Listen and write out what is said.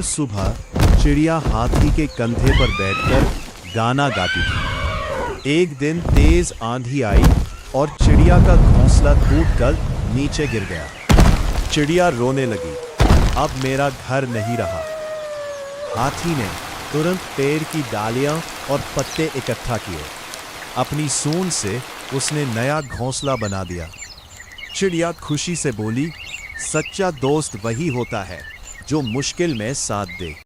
सुबह चिड़िया हाथी के कंधे पर बैठकर गाना गाती थी। एक दिन तेज आंधी आई और चिड़िया का घोंसला टूटकर नीचे गिर गया। चिड़िया रोने लगी, अब मेरा घर नहीं रहा। हाथी ने तुरंत पेड़ की डालियां और पत्ते इकट्ठा किए। अपनी सूंड से उसने नया घोंसला बना दिया। चिड़िया खुशी से बोली, सच्चा दोस्त वही होता है जो मुश्किल में साथ दे।